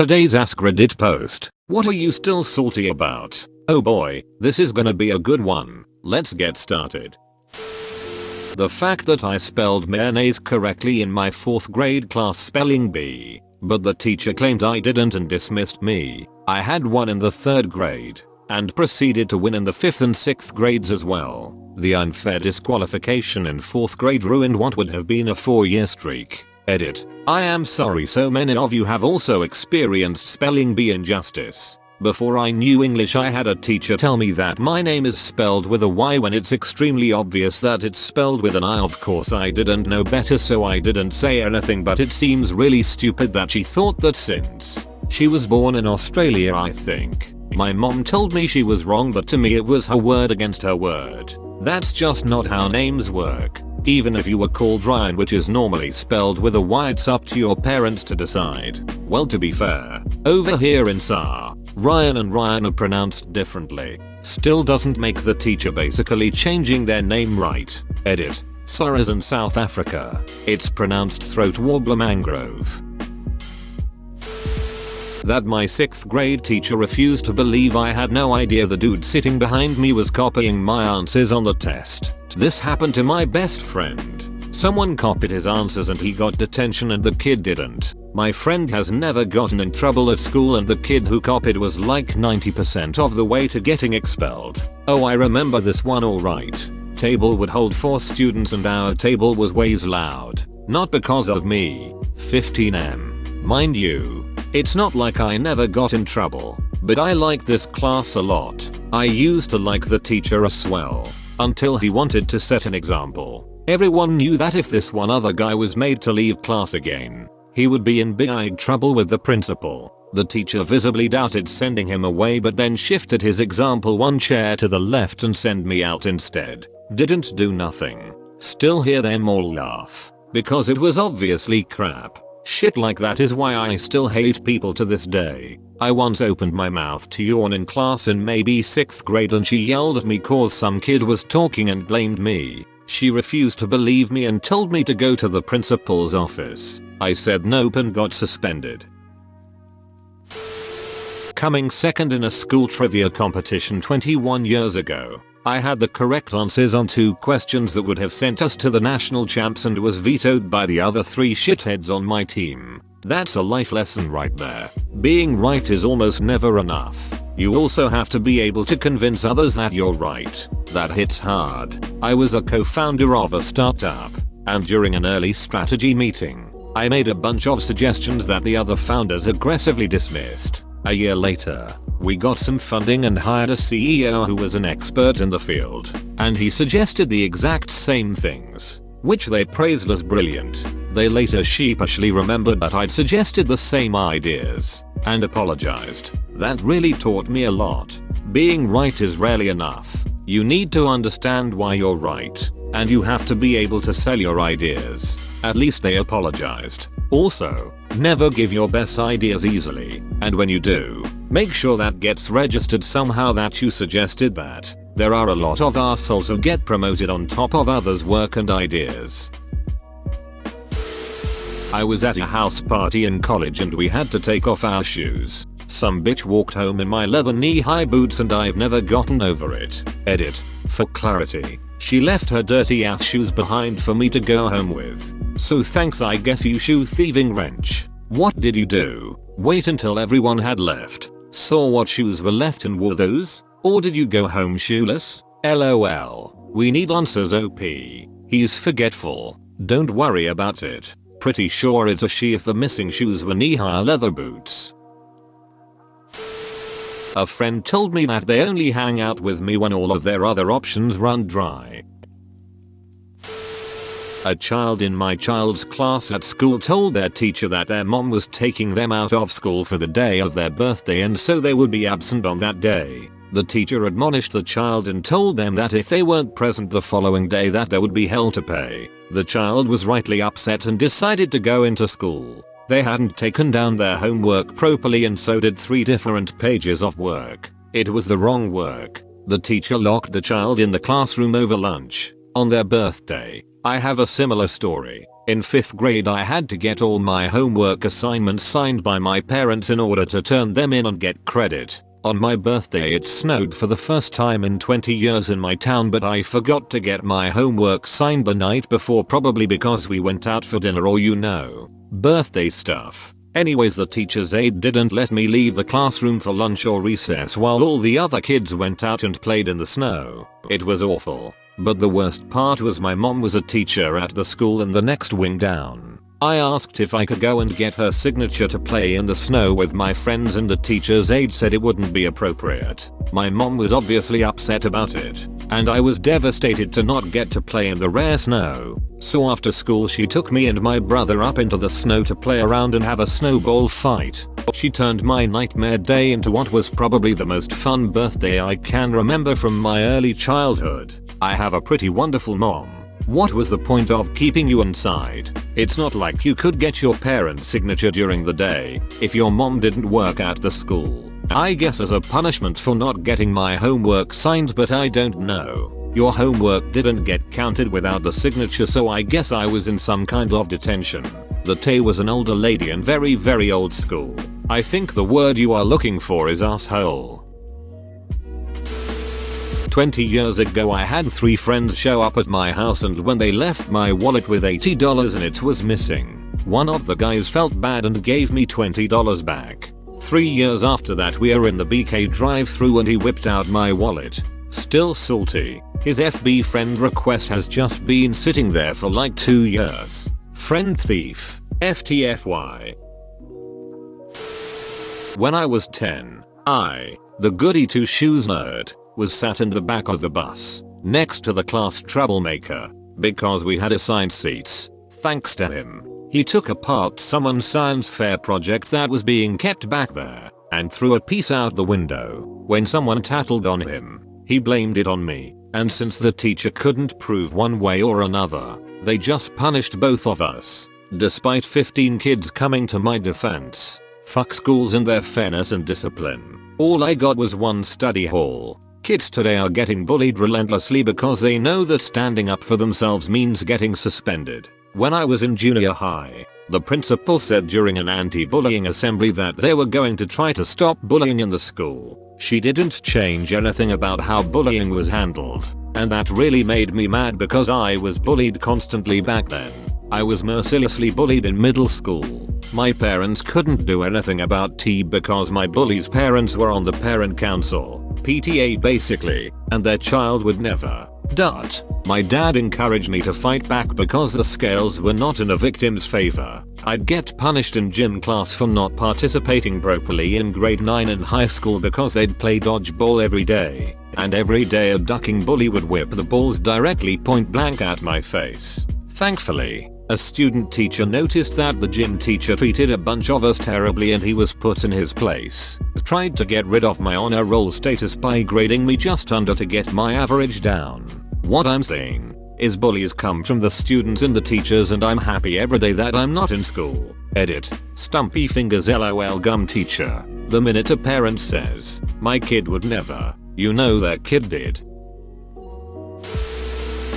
Today's AskReddit post. What are you still salty about? Oh boy, this is gonna be a good one. Let's get started. The fact that I spelled mayonnaise correctly in my 4th grade class spelling bee, but the teacher claimed I didn't and dismissed me. I had won in the 3rd grade and proceeded to win in the 5th and 6th grades as well. The unfair disqualification in 4th grade ruined what would have been a 4-year streak. Edit. I am sorry so many of you have also experienced spelling bee injustice. Before I knew English I had a teacher tell me that my name is spelled with a Y when it's extremely obvious that it's spelled with an I. Of course I didn't know better so I didn't say anything, but it seems really stupid that she thought that since she was born in Australia, I think. My mom told me she was wrong, but to me it was her word against her word. That's just not how names work. Even if you were called Ryan, which is normally spelled with a Y, it's up to your parents to decide. Well, to be fair, over here in SAR, Ryan and Ryan are pronounced differently. Still doesn't make the teacher basically changing their name right. Edit. SAR is in South Africa. It's pronounced throat warbler mangrove. That my 6th grade teacher refused to believe I had no idea the dude sitting behind me was copying my answers on the test. This happened to my best friend. Someone copied his answers and he got detention and the kid didn't. My friend has never gotten in trouble at school and the kid who copied was like 90% of the way to getting expelled. Oh, I remember this one alright. Table would hold 4 students and our table was ways loud. Not because of me. 15M. Mind you, it's not like I never got in trouble, but I like this class a lot. I used to like the teacher as well, until he wanted to set an example. Everyone knew that if this one other guy was made to leave class again, he would be in big trouble with the principal. The teacher visibly doubted sending him away, but then shifted his example 1 chair to the left and sent me out instead. Didn't do nothing. Still hear them all laugh, because it was obviously crap. Shit like that is why I still hate people to this day. I once opened my mouth to yawn in class in maybe 6th grade and she yelled at me cause some kid was talking and blamed me. She refused to believe me and told me to go to the principal's office. I said nope and got suspended. Coming second in a school trivia competition 21 years ago. I had the correct answers on 2 questions that would have sent us to the national champs and was vetoed by the other 3 shitheads on my team. That's a life lesson right there. Being right is almost never enough. You also have to be able to convince others that you're right. That hits hard. I was a co-founder of a startup, and during an early strategy meeting, I made a bunch of suggestions that the other founders aggressively dismissed. A year later, we got some funding and hired a CEO who was an expert in the field, and he suggested the exact same things, which they praised as brilliant. They later sheepishly remembered that I'd suggested the same ideas, and apologized. That really taught me a lot. Being right is rarely enough. You need to understand why you're right, and you have to be able to sell your ideas. At least they apologized. Also, never give your best ideas easily, and when you do, make sure that gets registered somehow that you suggested that. There are a lot of arseholes who get promoted on top of others' work and ideas. I was at a house party in college and we had to take off our shoes. Some bitch walked home in my leather knee-high boots and I've never gotten over it. Edit. For clarity, she left her dirty ass shoes behind for me to go home with. So thanks I guess, you shoe thieving wrench. What did you do? Wait until everyone had left, saw what shoes were left and wore those? Or did you go home shoeless? LOL. We need answers OP. He's forgetful. Don't worry about it. Pretty sure it's a she if the missing shoes were knee-high leather boots. A friend told me that they only hang out with me when all of their other options run dry. A child in my child's class at school told their teacher that their mom was taking them out of school for the day of their birthday and so they would be absent on that day. The teacher admonished the child and told them that if they weren't present the following day that there would be hell to pay. The child was rightly upset and decided to go into school. They hadn't taken down their homework properly and so did 3 different pages of work. It was the wrong work. The teacher locked the child in the classroom over lunch. On their birthday. I have a similar story. In 5th grade I had to get all my homework assignments signed by my parents in order to turn them in and get credit. On my birthday it snowed for the first time in 20 years in my town, but I forgot to get my homework signed the night before, probably because we went out for dinner or birthday stuff. Anyways, the teacher's aide didn't let me leave the classroom for lunch or recess while all the other kids went out and played in the snow. It was awful. But the worst part was my mom was a teacher at the school in the next wing down. I asked if I could go and get her signature to play in the snow with my friends, and the teacher's aide said it wouldn't be appropriate. My mom was obviously upset about it, and I was devastated to not get to play in the rare snow. So after school she took me and my brother up into the snow to play around and have a snowball fight. She turned my nightmare day into what was probably the most fun birthday I can remember from my early childhood. I have a pretty wonderful mom. What was the point of keeping you inside? It's not like you could get your parents' signature during the day if your mom didn't work at the school. I guess as a punishment for not getting my homework signed, but I don't know. Your homework didn't get counted without the signature, so I guess I was in some kind of detention. The Tay was an older lady and very old school. I think the word you are looking for is asshole. 20 years ago I had 3 friends show up at my house, and when they left my wallet with $80 in it was missing. One of the guys felt bad and gave me $20 back. 3 years after that we are in the BK drive-thru and he whipped out my wallet. Still salty. His FB friend request has just been sitting there for like 2 years. Friend thief. FTFY. When I was 10, I, the goody 2-shoes nerd, was sat in the back of the bus, next to the class troublemaker, because we had assigned seats. Thanks to him, he took apart someone's science fair project that was being kept back there, and threw a piece out the window. When someone tattled on him, he blamed it on me, and since the teacher couldn't prove one way or another, they just punished both of us. Despite 15 kids coming to my defense. Fuck schools and their fairness and discipline. All I got was one study hall. Kids today are getting bullied relentlessly because they know that standing up for themselves means getting suspended. When I was in junior high, the principal said during an anti-bullying assembly that they were going to try to stop bullying in the school. She didn't change anything about how bullying was handled, and that really made me mad because I was bullied constantly back then. I was mercilessly bullied in middle school. My parents couldn't do anything about T because my bully's parents were on the parent council, PTA basically, and their child would never. My dad encouraged me to fight back because the scales were not in a victim's favor. I'd get punished in gym class for not participating properly in grade 9 in high school because they'd play dodgeball every day, and every day a ducking bully would whip the balls directly point blank at my face. Thankfully, a student teacher noticed that the gym teacher treated a bunch of us terribly and he was put in his place. Tried to get rid of my honor roll status by grading me just under to get my average down. What I'm saying is bullies come from the students and the teachers, and I'm happy every day that I'm not in school. Edit. Stumpy fingers LOL gum teacher. The minute a parent says, my kid would never, you know their kid did.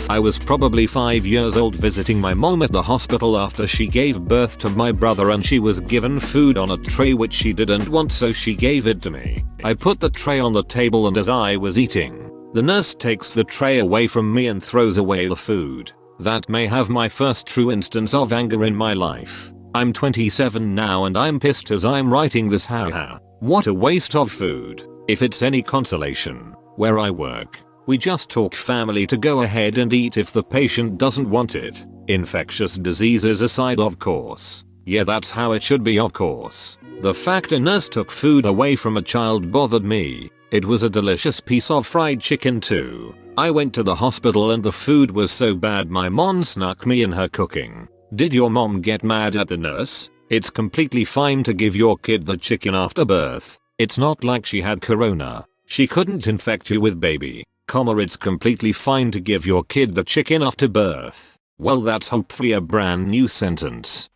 I was probably 5 years old visiting my mom at the hospital after she gave birth to my brother, and she was given food on a tray which she didn't want, so she gave it to me. I put the tray on the table, and as I was eating, the nurse takes the tray away from me and throws away the food. That may have my first true instance of anger in my life. I'm 27 now and I'm pissed as I'm writing this. Haha. What a waste of food. If it's any consolation, where I work, we just talk family to go ahead and eat if the patient doesn't want it. Infectious diseases aside, of course. Yeah, that's how it should be, of course. The fact a nurse took food away from a child bothered me. It was a delicious piece of fried chicken too. I went to the hospital and the food was so bad my mom snuck me in her cooking. Did your mom get mad at the nurse? It's completely fine to give your kid the chicken after birth. It's not like she had corona. She couldn't infect you with baby. It's completely fine to give your kid the chicken after birth. Well, that's hopefully a brand new sentence.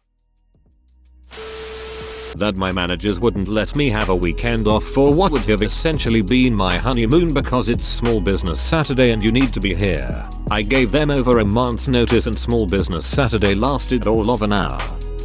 that my managers wouldn't let me have a weekend off for what would have essentially been my honeymoon because it's Small Business Saturday and you need to be here. I gave them over a month's notice and Small Business Saturday lasted all of an hour.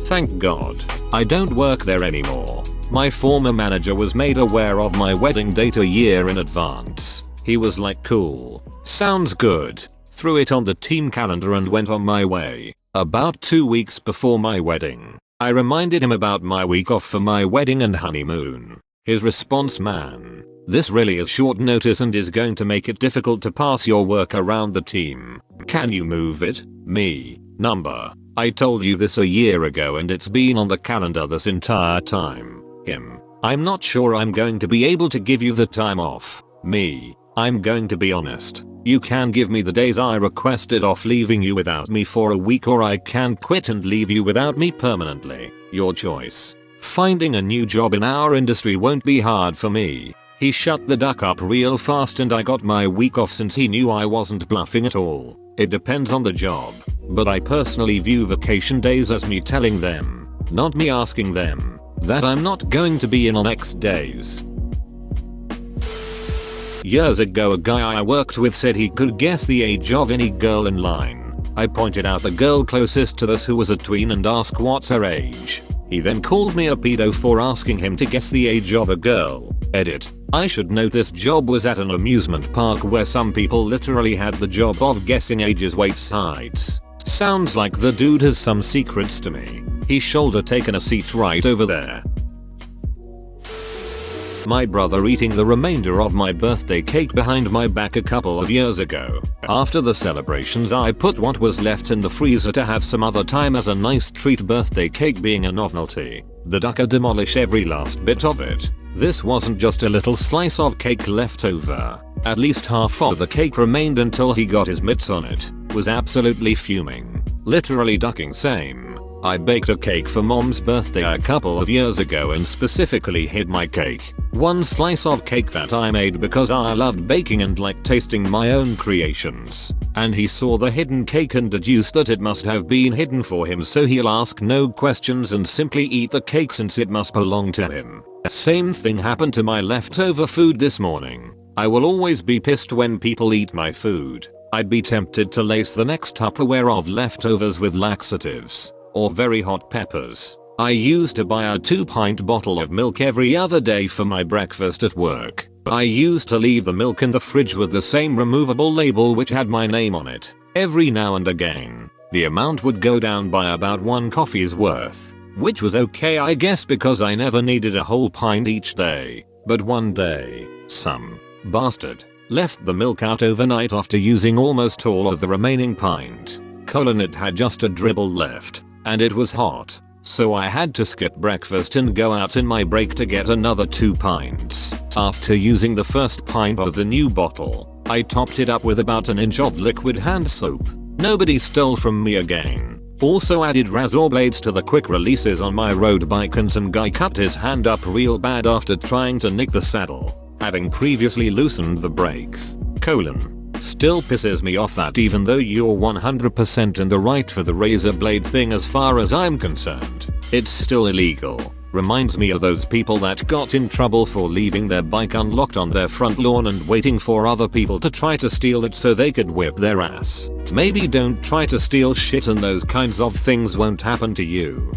Thank God. I don't work there anymore. My former manager was made aware of my wedding date a year in advance. He was like, cool. Sounds good. Threw it on the team calendar and went on my way. About 2 weeks before my wedding, I reminded him about my week off for my wedding and honeymoon. His response, man, this really is short notice and is going to make it difficult to pass your work around the team. Can you move it? Me, number. I told you this a year ago and it's been on the calendar this entire time. Him, I'm not sure I'm going to be able to give you the time off. Me, I'm going to be honest. You can give me the days I requested off leaving you without me for a week, or I can quit and leave you without me permanently. Your choice. Finding a new job in our industry won't be hard for me. He shut the duck up real fast and I got my week off since he knew I wasn't bluffing at all. It depends on the job, but I personally view vacation days as me telling them, not me asking them, that I'm not going to be in on X days. Years ago, a guy I worked with said he could guess the age of any girl in line. I pointed out the girl closest to us who was a tween and asked what's her age. He then called me a pedo for asking him to guess the age of a girl. Edit. I should note this job was at an amusement park where some people literally had the job of guessing ages, weights, heights. Sounds like the dude has some secrets to me. He shoulder taken a seat right over there. My brother eating the remainder of my birthday cake behind my back a couple of years ago. After the celebrations, I put what was left in the freezer to have some other time as a nice treat, birthday cake being a novelty. The ducker demolished every last bit of it. This wasn't just a little slice of cake left over. At least half of the cake remained until he got his mitts on it. Was absolutely fuming. Literally ducking same. I baked a cake for mom's birthday a couple of years ago and specifically hid my cake. One slice of cake that I made because I loved baking and liked tasting my own creations. And he saw the hidden cake and deduced that it must have been hidden for him, so he'll ask no questions and simply eat the cake since it must belong to him. Same thing happened to my leftover food this morning. I will always be pissed when people eat my food. I'd be tempted to lace the next Tupperware of leftovers with laxatives. Or very hot peppers. I used to buy a 2-pint bottle of milk every other day for my breakfast at work. I used to leave the milk in the fridge with the same removable label which had my name on it. Every now and again, the amount would go down by about 1 coffee's worth. Which was okay, I guess, because I never needed a whole pint each day. But one day, some bastard left the milk out overnight after using almost all of the remaining pint. It had just a dribble left. And it was hot, so I had to skip breakfast and go out in my break to get another 2 pints. After using the first pint of the new bottle, I topped it up with about an inch of liquid hand soap. Nobody stole from me again. Also added razor blades to the quick releases on my road bike, and some guy cut his hand up real bad after trying to nick the saddle, having previously loosened the brakes. Still pisses me off that even though you're 100% in the right for the razor blade thing as far as I'm concerned, it's still illegal. Reminds me of those people that got in trouble for leaving their bike unlocked on their front lawn and waiting for other people to try to steal it so they could whip their ass. Maybe don't try to steal shit and those kinds of things won't happen to you.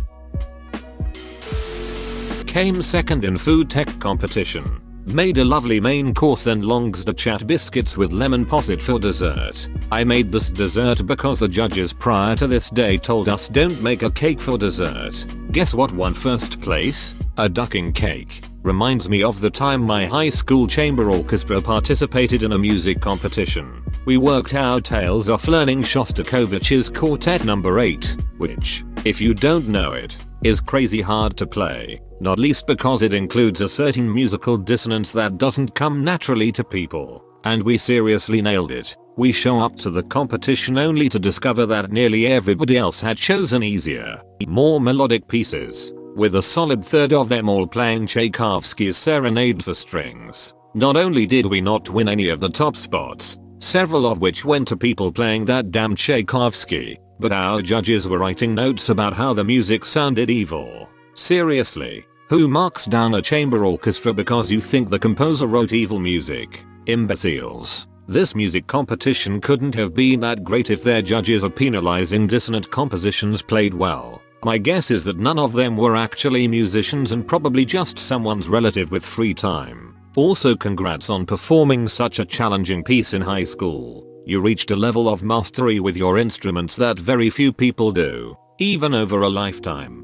Came second in food tech competition. Made a lovely main course, then longs the chat biscuits with lemon posset for dessert. I made this dessert because the judges prior to this day told us don't make a cake for dessert. Guess what won first place? A ducking cake. Reminds me of the time my high school chamber orchestra participated in a music competition. We worked our tails off learning Shostakovich's Quartet No. 8, which, if you don't know it, is crazy hard to play. Not least because it includes a certain musical dissonance that doesn't come naturally to people. And we seriously nailed it. We show up to the competition only to discover that nearly everybody else had chosen easier, more melodic pieces, with a solid third of them all playing Tchaikovsky's Serenade for strings. Not only did we not win any of the top spots, several of which went to people playing that damn Tchaikovsky, but our judges were writing notes about how the music sounded evil. Seriously, Who marks down a chamber orchestra because you think the composer wrote evil music? Imbeciles. This music competition couldn't have been that great if their judges are penalizing dissonant compositions played well. My guess is that none of them were actually musicians and probably just someone's relative with free time. Also, congrats on performing such a challenging piece in high school. You reached a level of mastery with your instruments that very few people do, even over a lifetime.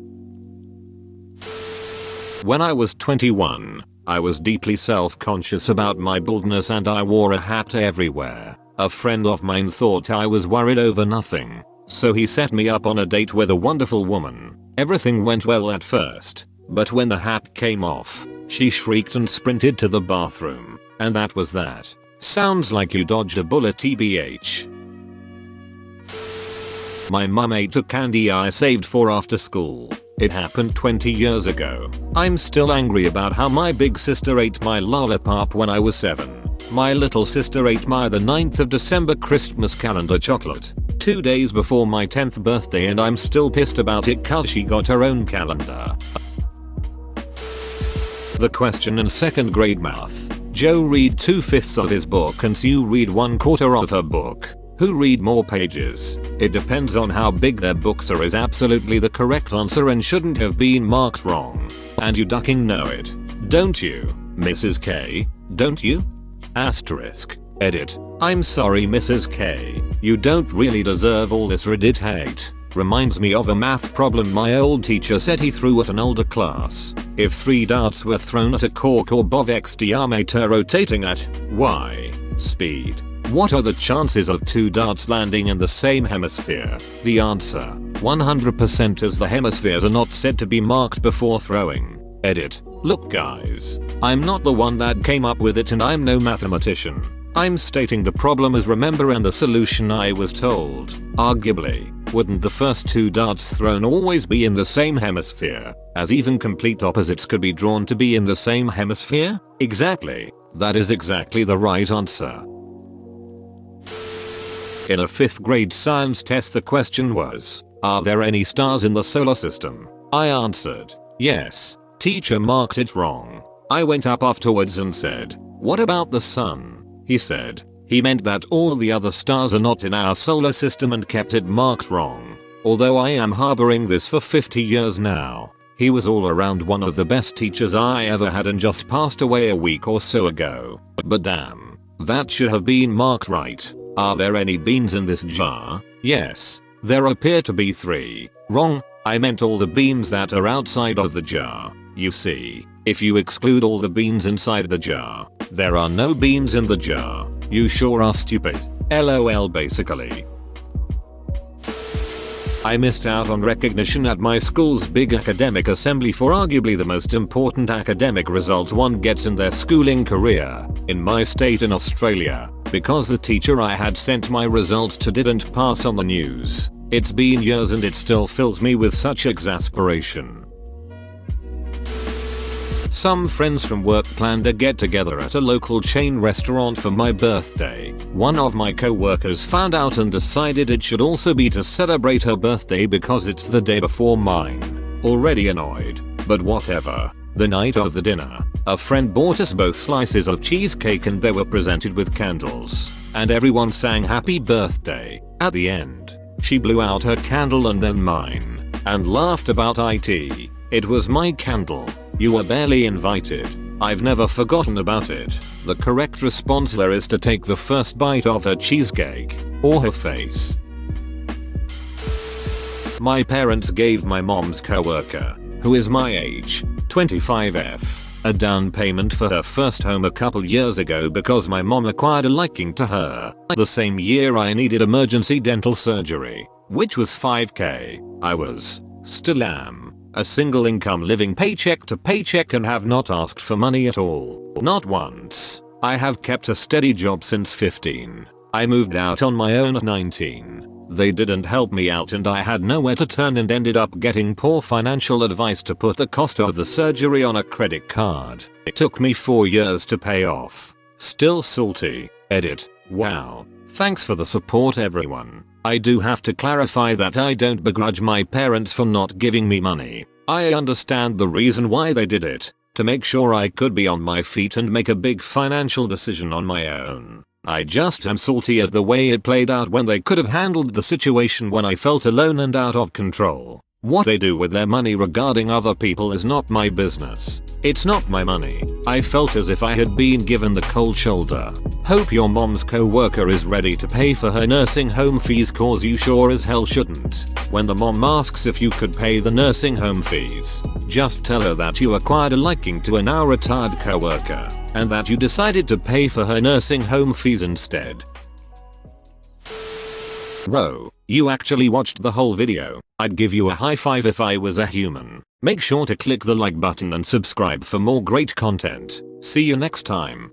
When I was 21, I was deeply self-conscious about my baldness and I wore a hat everywhere. A friend of mine thought I was worried over nothing, so he set me up on a date with a wonderful woman. Everything went well at first, but when the hat came off, she shrieked and sprinted to the bathroom, and that was that. Sounds like you dodged a bullet, TBH. My mum ate a candy I saved for after school. It happened 20 years ago. I'm still angry about how my big sister ate my lollipop when I was 7. My little sister ate my the 9th of December Christmas calendar chocolate 2 days before my 10th birthday, and I'm still pissed about it cause she got her own calendar. The question in 2nd grade math. Joe read 2/5 of his book and Sue read 1/4 of her book. Who read more pages? It depends on how big their books are is absolutely the correct answer and shouldn't have been marked wrong. And you ducking know it, don't you, Mrs. K? Don't you? Asterisk. Edit. I'm sorry, Mrs. K. You don't really deserve all this Reddit hate. Reminds me of a math problem my old teacher said he threw at an older class. If 3 darts were thrown at a cork orb x diameter rotating at y speed, what are the chances of 2 darts landing in the same hemisphere? The answer, 100%, as the hemispheres are not said to be marked before throwing. Edit. Look guys, I'm not the one that came up with it and I'm no mathematician. I'm stating the problem as remember and the solution I was told. Arguably, wouldn't the first 2 darts thrown always be in the same hemisphere, as even complete opposites could be drawn to be in the same hemisphere? Exactly. That is exactly the right answer. In a 5th grade science test the question was, are there any stars in the solar system? I answered, yes. Teacher marked it wrong. I went up afterwards and said, what about the sun? He said, he meant that all the other stars are not in our solar system and kept it marked wrong. Although I am harboring this for 50 years now. He was all around one of the best teachers I ever had and just passed away a week or so ago. But damn, that should have been marked right. Are there any beans in this jar? Yes. There appear to be 3. Wrong. I meant all the beans that are outside of the jar. You see, if you exclude all the beans inside the jar, there are no beans in the jar. You sure are stupid. LOL basically. I missed out on recognition at my school's big academic assembly for arguably the most important academic results one gets in their schooling career, in my state in Australia, because the teacher I had sent my results to didn't pass on the news. It's been years and it still fills me with such exasperation. Some friends from work planned a get together at a local chain restaurant for my birthday. One of my co-workers found out and decided it should also be to celebrate her birthday because it's the day before mine. Already annoyed, but whatever. The night of the dinner, a friend bought us both slices of cheesecake and they were presented with candles. And everyone sang happy birthday. At the end, she blew out her candle and then mine, and laughed about it. It was my candle. You were barely invited. I've never forgotten about it. The correct response there is to take the first bite of her cheesecake, or her face. My parents gave my mom's coworker, who is my age, 25F, a down payment for her first home a couple years ago because my mom acquired a liking to her. The same year I needed emergency dental surgery, which was $5K. Still am, a single income living paycheck to paycheck and have not asked for money at all. Not once. I have kept a steady job since 15. I moved out on my own at 19. They didn't help me out and I had nowhere to turn and ended up getting poor financial advice to put the cost of the surgery on a credit card. It took me 4 years to pay off. Still salty. Edit. Wow. Thanks for the support everyone. I do have to clarify that I don't begrudge my parents for not giving me money. I understand the reason why they did it, to make sure I could be on my feet and make a big financial decision on my own. I just am salty at the way it played out when they could have handled the situation when I felt alone and out of control. What they do with their money regarding other people is not my business. It's not my money. I felt as if I had been given the cold shoulder. Hope your mom's co-worker is ready to pay for her nursing home fees, cause you sure as hell shouldn't. When the mom asks if you could pay the nursing home fees, just tell her that you acquired a liking to a now retired co-worker, and that you decided to pay for her nursing home fees instead. Bro, you actually watched the whole video. I'd give you a high five if I was a human. Make sure to click the like button and subscribe for more great content. See you next time.